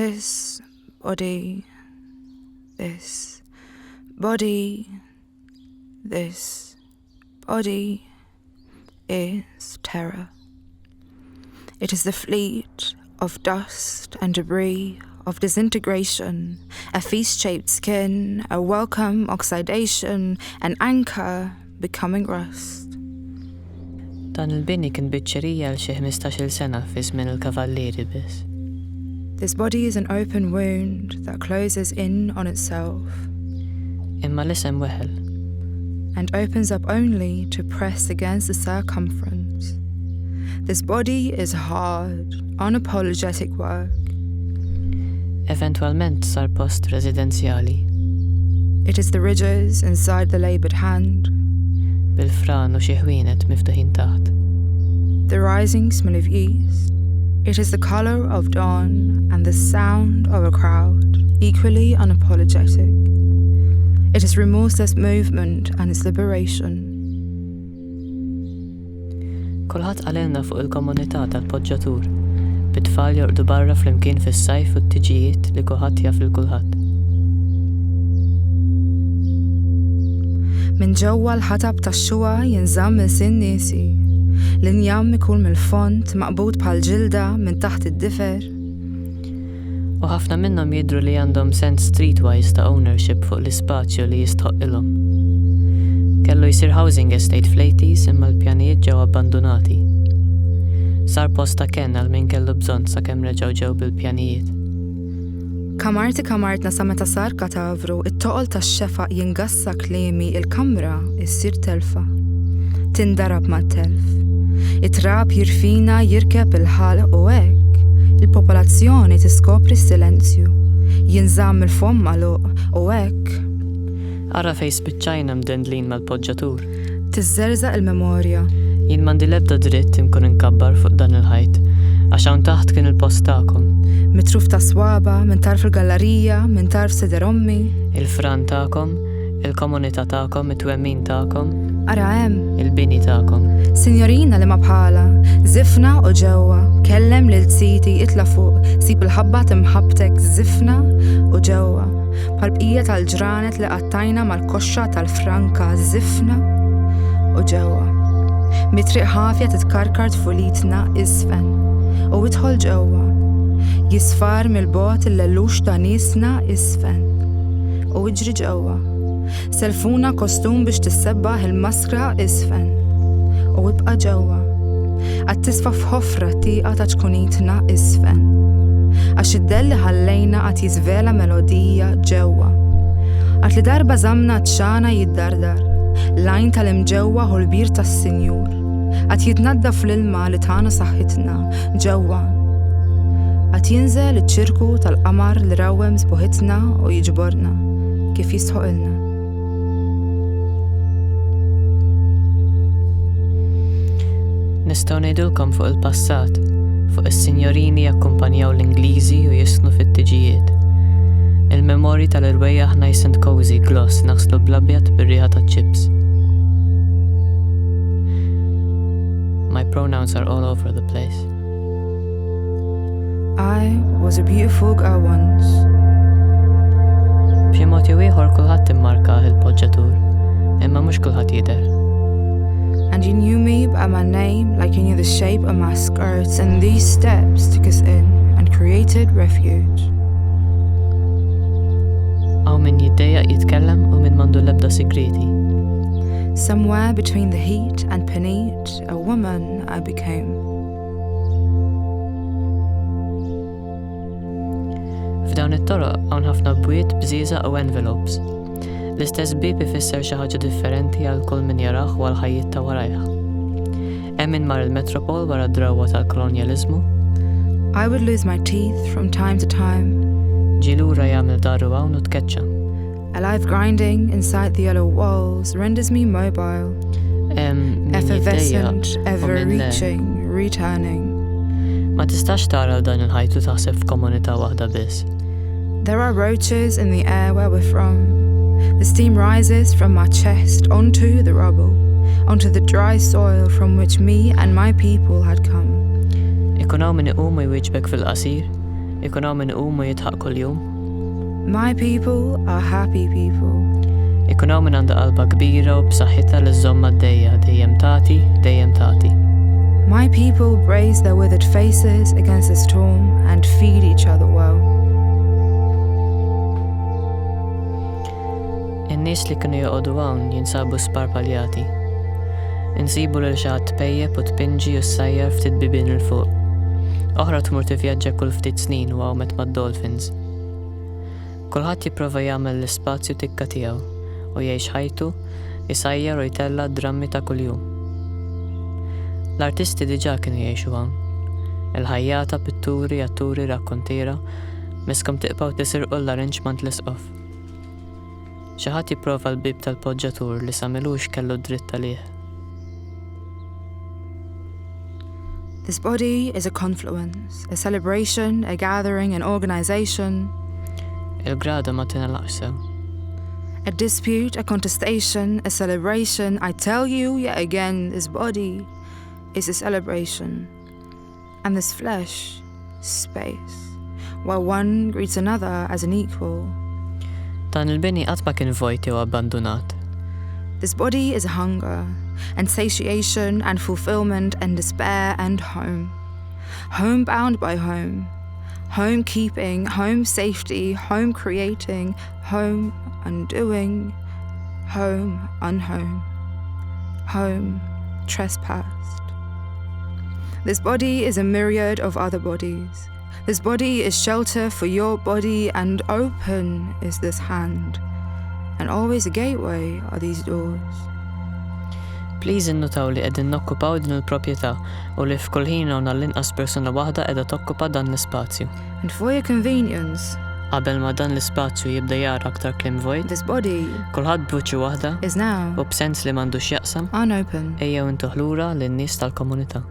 This body, this body, this body is terror. It is the fleet of dust and debris, of disintegration, a feast-shaped skin, a welcome oxidation, an anchor becoming rust. Dan il-bini kien biċċerija għal xi 15-il sena fi żmien il-kavallieri biss. This body is an open wound that closes in on itself. Imma l-isem weħel. And opens up only to press against the circumference. This body is hard, unapologetic work. Eventualment sar post residenzjali. It is the ridges inside the laboured hand. Bil-fran u xi ħwienet miftuħin taħt. The rising smell of yeast. It is the colour of dawn and the sound of a crowd, equally unapologetic. It is remorseless movement and its liberation. Kulħadd qalilna fuq il-komunità tal-Poġġatur, bit-tfal jorqdu barra flimkien fis-sajf u t-tiġijiet li kulħadd jaf lil kulħadd. Min ġewwa l-ħatab tax-xuwa jinżamm il-sin niesi. L-injam ikun mill-font maqbud bħal ġilda minn taħt id-difer. U ħafna minnhom jidhru li għandhom sens streetwise ta' ownership fuq l-ispazju li jistħoq ilhom. Kellu jsir housing estate fl-80s imma l-pjanijiet ġew abbandonati. Sar posta kien għal min kellu bżonn sakemm reġgħu ġew bil-pjanijiet. Kamartna sa meta sar katavru, it-toqol tax-xefaq jingassa kliemi il-kamra issir telfa. Tindarab mat-telf. It-trab jirfina jirkeb il-ħalq u hekk. Il-popolazzjoni tiskopri s-silenzju. Jinżamm il-fom magħluq u hekk. Ara fejn spiċċajna mdendlin mal-Poġġatur. Tiżżerżaq il-memorja. Jien m'għandi l-ebda dritt inkun inkabbar fuq dan il-ħajt, għax hawn taħt kien il-post tagħkom. Mitruf ta' swaba, minn tarf il-gallerija, minn tarf sider ommi. Il-fran tagħkom, il-komunità tagħkom, it-twemmin tagħkom. Ara hemm. Il-bini tagħkom. Sinjorina li ma bħala, zifna u ġewwa, kellem lil tsiti itla fuq, sib il-ħabba timħabtek zifna u ġewwa. Bħal-bqija tal-ġranet li qattajna mal-koxxa tal-franka zifna u ġewwa. Mitriq ħafja titkarkar tfulitna isfen u idħol ġewwa. Jisfar mill-bot il-lellux ta' nisna isfen u iġri ġewwa. Selfuna kostum biex tissebbaħ il-maskra isfen u ibqa' ġewwa. Għad tisfa f'ħofra tieqa ta' ċkunitna isfen. Għax id-delli ħallejna għad jizvela melodija ġewwa. Għad li darba zamna txana jiddardar, lajn tal-imġewwa u l-bir tas-sinjur. Għad jitnadda fl-ilma li tagħna saħħitna ġewwa. Għad jinżel iċ-ċirku tal-qamar li rawwem sbuħitna u jiġborna kif jistħoqilna. Nistgħu ngħidulkom fuq il-passat, fuq is-sinjorini jakkumpanjaw l-Ingliżi u jisnu fit-tiġijiet. Il-memorji tal-irwejjaħ nice and cozy gloss naħslu bl-abjad bir-riħa taċ-chips. My pronouns are all over the place. I was a beautiful girl once. B'xi mod jew ieħor kulħadd immarkah il-Poġġatur, imma mhux kulħadd jidher. And you knew me by my name like you knew the shape of my skirts, and these steps took us in and created refuge. Aw min jiddejjaq jitkellem u min m'għandu l-ebda sigreti. Somewhere between the heat and penite, a woman I became. F'dawn it-toroq hawn ħafna bwiet bżieża u envelopes. L-istess bieb ifisser xi ħaġa differenti għal kull min jarah u għal ħajjiet ta' warajh. Hemm min mar il-metropol wara d-drawwa tal-kolonjaliżmu. I would lose my teeth from time to time. Ġie lura jagħmel daru hawn u tkeċċa. A life grinding inside the yellow walls renders me mobile. Effervescent, ever-reaching, returning. Ma tistax tara dan il-ħajt u taħseb f'komunità waħda biss. There are roaches in the air where we're from. The steam rises from my chest onto the rubble, onto the dry soil from which me and my people had come. Ikun hawn min iqum u jwieġbek fil-qasir, Ikun hawn min iqum u jitħaq kuljum. My people are happy people. Ikun hawn min għandha qalba kbira u b'saħħitha li żżomm għaddejja dejjem tagħti. My people brace their withered faces against the storm and feed each other well. In-nies li kienu joqogħdu hawn jinsabu sparpaljati. Insibu lil xi ħadd tpejjeb u tpinġi u ssajjar ftit bibien il fuq. Oħra tmur tivvjaġġa kull ftit snin u għawmet mad-dolphins. Kulħadd jipprova jagħmel l-ispazju tikka tiegħu u jgħix ħajtu, isajjar u jtella d-drammi ta' kuljum. L-artisti diġà kienu jgħixu hawn. Il-ħajjata, pitturi, atturi, rakkontiera, miskom tiqpaw tisirqu l-arranġment l-isqof. Xi ħadd jipprova l-bib tal-poġġatur li sa milux kellu dritt għalih. This body is a confluence, a celebration, a gathering, an organization. Il-grada ma tinelaqx sew. A dispute, a contestation, a celebration. I tell you yet again, this body is a celebration. And this flesh, space, where one greets another as an equal. Dan il-bini qatt ma kien vojt jew abbandunat. This body is hunger and satiation and fulfillment and despair and home. Home bound by home. Home keeping, home safety, home creating, home undoing, home unhome. Home trespassed. This body is a myriad of other bodies. This body is shelter for your body, and open is this hand. And always a gateway are these doors. Please innotaw li qegħdin nokkupaw din il-proprjetà u li f'kull ħin hawn l-inqas persuna waħda qiegħda tokkupa dan l-ispazju. And for your convenience, Qabel ma dan l-ispazju jibda jara aktar kliem vojt, this body kulħadd b'vuċi waħda is now u b'sens li m'għandux jaqsam unopened. ejjew intuħ lura lin-nies tal-komunità.